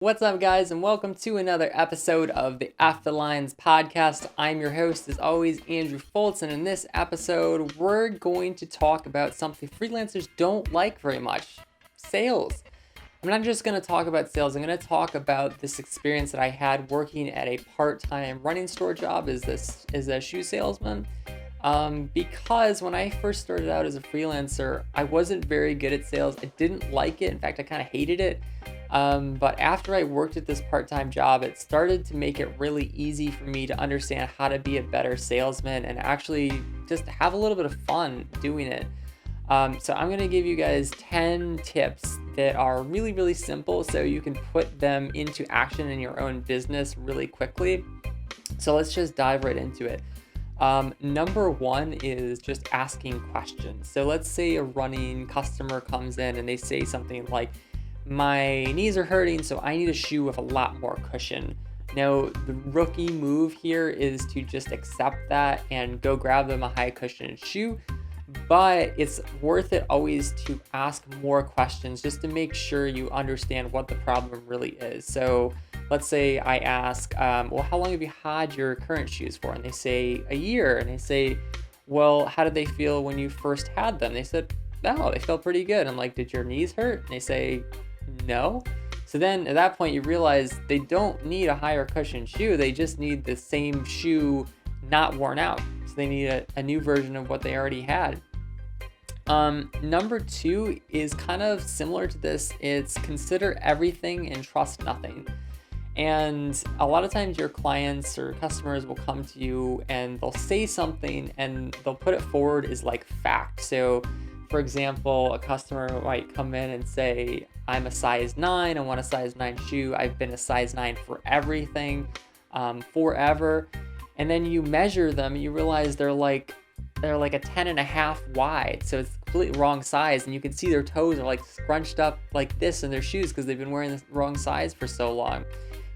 What's up, guys, and welcome to another episode of the After Lines podcast. I'm your host, as always, Andrew Foltz, and in this episode, we're going to talk about something freelancers don't like very much: sales. I'm not just going to talk about sales. I'm going to talk about this experience that I had working at a part-time running store job as a shoe salesman. Because when I first started out as a freelancer, I wasn't very good at sales. I didn't like it. In fact, I kind of hated it. But after I worked at this part-time job, it started to make it really easy for me to understand how to be a better salesman and actually just have a little bit of fun doing it. So I'm going to give you guys 10 tips that are really, really simple so you can put them into action in your own business really quickly. So let's just dive right into it. Number one is just asking questions. So let's say a running customer comes in and they say something like, "My knees are hurting, so I need a shoe with a lot more cushion." Now, the rookie move here is to just accept that and go grab them a high cushion shoe. But it's worth it always to ask more questions just to make sure you understand what the problem really is. So let's say I ask, well, how long have you had your current shoes for? And they say a year. And they say, well, how did they feel when you first had them? They said, oh, they felt pretty good. I'm like, did your knees hurt? And they say, no. So then at that point you realize they don't need a higher cushion shoe. They just need the same shoe not worn out. So they need a new version of what they already had. Number two is kind of similar to this. It's consider everything and trust nothing. And a lot of times your clients or customers will come to you and they'll say something and they'll put it forward as like fact. So for example, a customer might come in and say, I'm a size 9, I want a size 9 shoe. I've been a size 9 for everything, forever. And then you measure them and you realize they're like a 10 and a half wide. So it's completely wrong size. And you can see their toes are like scrunched up like this in their shoes because they've been wearing the wrong size for so long.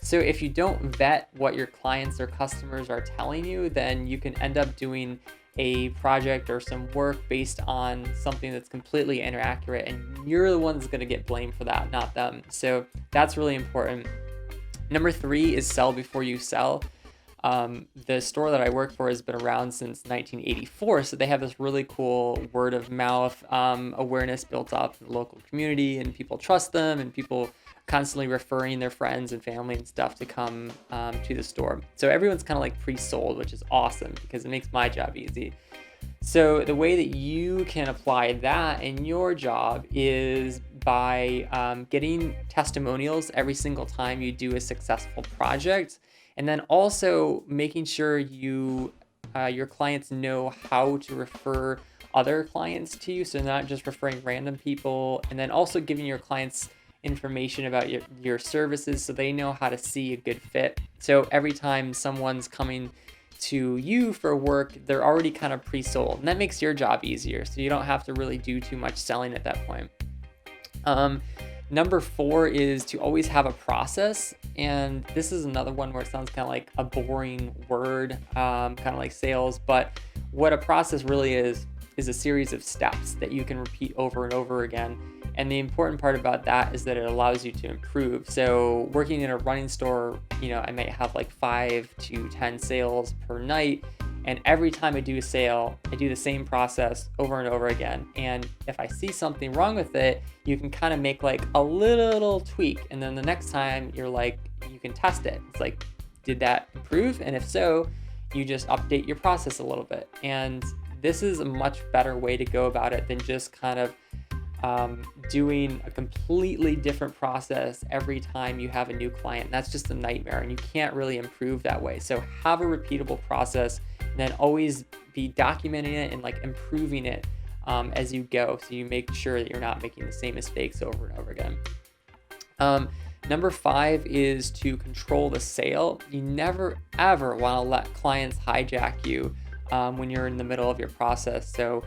So if you don't vet what your clients or customers are telling you, then you can end up doing a project or some work based on something that's completely inaccurate, and you're the one that's going to get blamed for that, not them. So that's really important. Number three is sell before you sell. The store that I work for has been around since 1984, so they have this really cool word of mouth awareness built up in the local community, and people trust them, and people constantly referring their friends and family and stuff to come to the store. So everyone's kind of like pre-sold, which is awesome because it makes my job easy. So the way that you can apply that in your job is by getting testimonials every single time you do a successful project, and then also making sure your clients know how to refer other clients to you, so not just referring random people, and then also giving your clients information about your services so they know how to see a good fit. So every time someone's coming to you for work, they're already kind of pre-sold, and that makes your job easier, so you don't have to really do too much selling at that point. Number four is to always have a process, and this is another one where it sounds kind of like a boring word, kind of like sales, but what a process really is a series of steps that you can repeat over and over again. And the important part about that is that it allows you to improve. So working in a running store, I might have like 5 to 10 sales per night. And every time I do a sale, I do the same process over and over again. And if I see something wrong with it, you can kind of make like a little tweak. And then the next time you can test it. It's like, did that improve? And if so, you just update your process a little bit. And this is a much better way to go about it than just kind of doing a completely different process every time you have a new client. That's just a nightmare, and you can't really improve that way. So have a repeatable process, and then always be documenting it and like improving it as you go, so you make sure that you're not making the same mistakes over and over again. Number five is to control the sale. You never ever want to let clients hijack you when you're in the middle of your process. So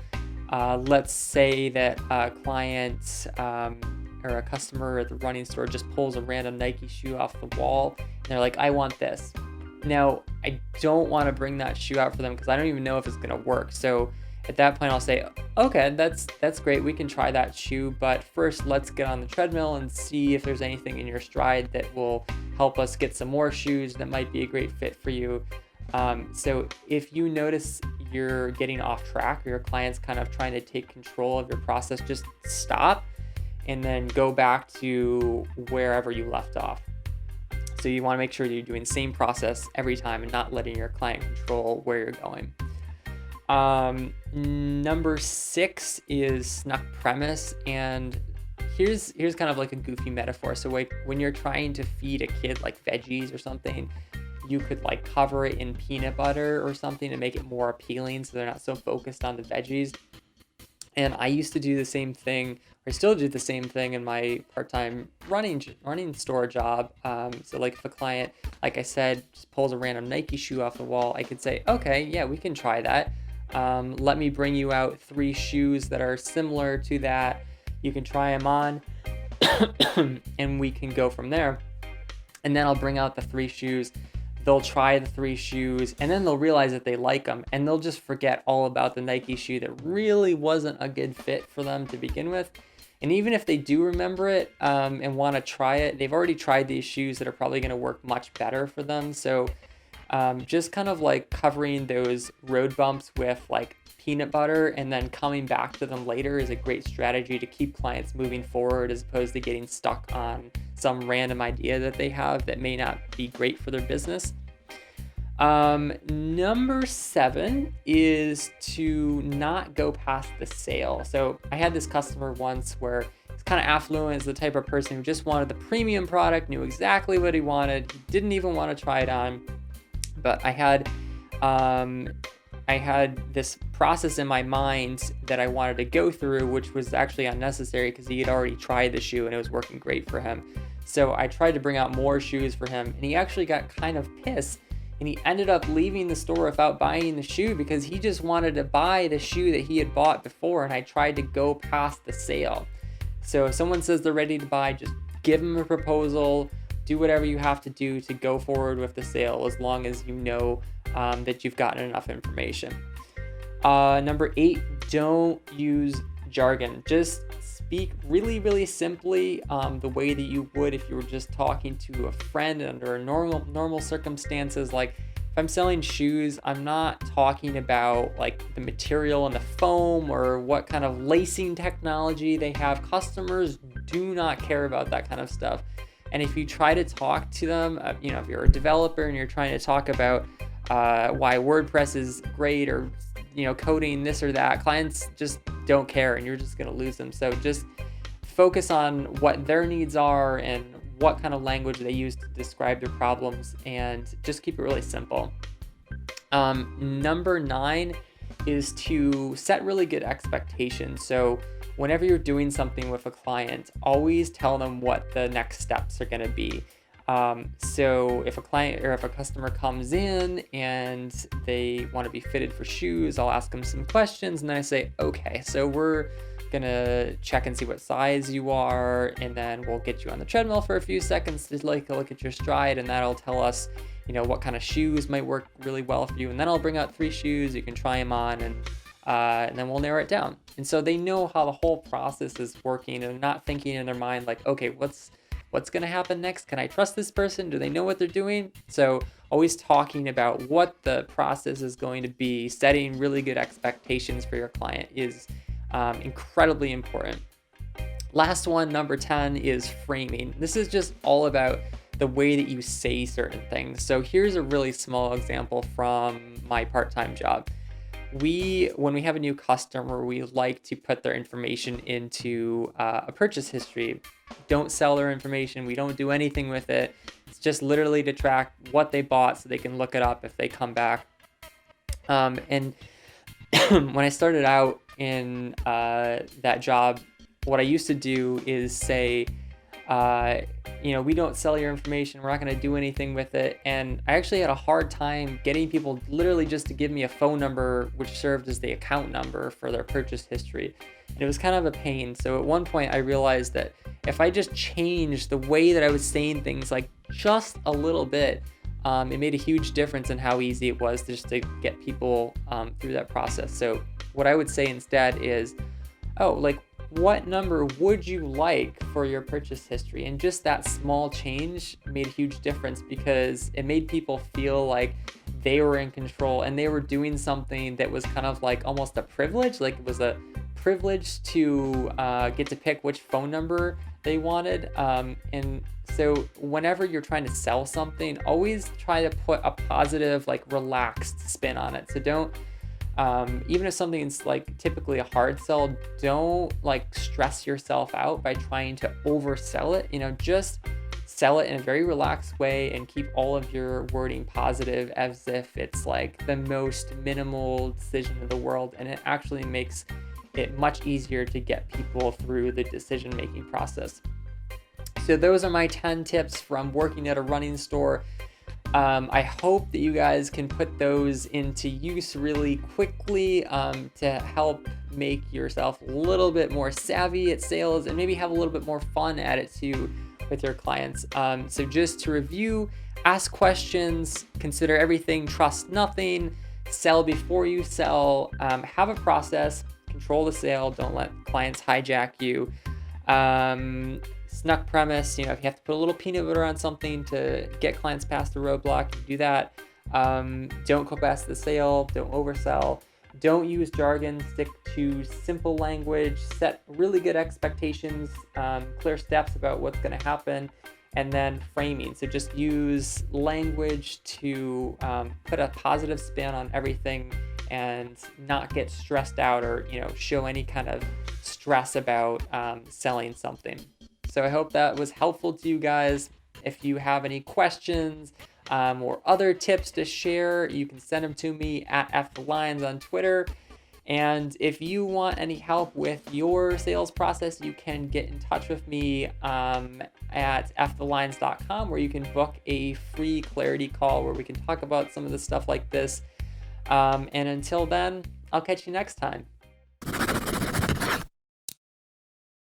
let's say that a client or a customer at the running store just pulls a random Nike shoe off the wall, and they're like, I want this. Now, I don't want to bring that shoe out for them because I don't even know if it's going to work. So At that point, I'll say, okay, that's great. We can try that shoe, but first let's get on the treadmill and see if there's anything in your stride that will help us get some more shoes that might be a great fit for you. So if you notice you're getting off track or your client's kind of trying to take control of your process, just stop and then go back to wherever you left off. So you want to make sure that you're doing the same process every time and not letting your client control where you're going. Number 6 is snuck premise, and here's kind of like a goofy metaphor. So like when you're trying to feed a kid like veggies or something, you could like cover it in peanut butter or something to make it more appealing so they're not so focused on the veggies. And I used to do the same thing, or I still do the same thing in my part-time running store job. So like if a client, like I said, just pulls a random Nike shoe off the wall, I could say, okay, yeah, we can try that. Let me bring you out 3 shoes that are similar to that. You can try them on and we can go from there. And then I'll bring out the 3 shoes. They'll try the 3 shoes and then they'll realize that they like them, and they'll just forget all about the Nike shoe that really wasn't a good fit for them to begin with. And even if they do remember it and want to try it, they've already tried these shoes that are probably going to work much better for them. So just kind of like covering those road bumps with like peanut butter and then coming back to them later is a great strategy to keep clients moving forward, as opposed to getting stuck on some random idea that they have that may not be great for their business. Number 7 is to not go past the sale. So I had this customer once where he's kind of affluent, is the type of person who just wanted the premium product, knew exactly what he wanted, didn't even want to try it on. But I had this process in my mind that I wanted to go through, which was actually unnecessary because he had already tried the shoe and it was working great for him. So I tried to bring out more shoes for him, and he actually got kind of pissed, and he ended up leaving the store without buying the shoe because he just wanted to buy the shoe that he had bought before, and I tried to go past the sale. So if someone says they're ready to buy, just give them a proposal, do whatever you have to do to go forward with the sale, as long as you know that you've gotten enough information. Number 8, don't use jargon. Just speak really, really simply, the way that you would if you were just talking to a friend under normal circumstances. Like if I'm selling shoes, I'm not talking about like the material and the foam or what kind of lacing technology they have. Customers do not care about that kind of stuff. And if you try to talk to them, if you're a developer and you're trying to talk about why WordPress is great, or coding this or that, clients just don't care and you're just going to lose them. So just focus on what their needs are and what kind of language they use to describe their problems, and just keep it really simple. Number 9 is to set really good expectations. So whenever you're doing something with a client, always tell them what the next steps are going to be. So if a client or if a customer comes in and they want to be fitted for shoes, I'll ask them some questions, and then I say, okay, so we're gonna check and see what size you are, and then we'll get you on the treadmill for a few seconds to like look at your stride, and that'll tell us what kind of shoes might work really well for you. And then I'll bring out 3 shoes, you can try them on, and then we'll narrow it down. And so they know how the whole process is working, and not thinking in their mind like, okay, what's going to happen next? Can I trust this person? Do they know what they're doing? So always talking about what the process is going to be, setting really good expectations for your client is incredibly important. Last one, number 10, is framing. This is just all about the way that you say certain things. So here's a really small example from my part-time job. When we have a new customer, we like to put their information into a purchase history. Don't sell their information. We don't do anything with it. It's just literally to track what they bought so they can look it up if they come back. And when I started out in that job, what I used to do is say, we don't sell your information. We're not going to do anything with it. And I actually had a hard time getting people literally just to give me a phone number, which served as the account number for their purchase history. And it was kind of a pain. So at one point I realized that if I just changed the way that I was saying things like just a little bit, it made a huge difference in how easy it was just to get people through that process. So what I would say instead is, oh, like, what number would you like for your purchase history? And just that small change made a huge difference, because it made people feel like they were in control and they were doing something that was kind of like almost a privilege. Like, it was a privilege to get to pick which phone number they wanted. And so whenever you're trying to sell something, always try to put a positive, like, relaxed spin on it. So don't, even if something's like typically a hard sell, don't like stress yourself out by trying to oversell it. Just sell it in a very relaxed way and keep all of your wording positive, as if it's like the most minimal decision in the world, and it actually makes it much easier to get people through the decision-making process. So those are my 10 tips from working at a running store. I hope that you guys can put those into use really quickly to help make yourself a little bit more savvy at sales, and maybe have a little bit more fun at it too with your clients. So just to review: ask questions, consider everything, trust nothing, sell before you sell, have a process, control the sale, don't let clients hijack you. Snuck premise, if you have to put a little peanut butter on something to get clients past the roadblock, you do that. Don't go past the sale, don't oversell, don't use jargon, stick to simple language, set really good expectations, clear steps about what's going to happen, and then framing. So just use language to put a positive spin on everything and not get stressed out or show any kind of stress about selling something. So I hope that was helpful to you guys. If you have any questions or other tips to share, you can send them to me at @FTheLines on Twitter. And if you want any help with your sales process, you can get in touch with me at fthelines.com, where you can book a free clarity call where we can talk about some of the stuff like this. And until then, I'll catch you next time.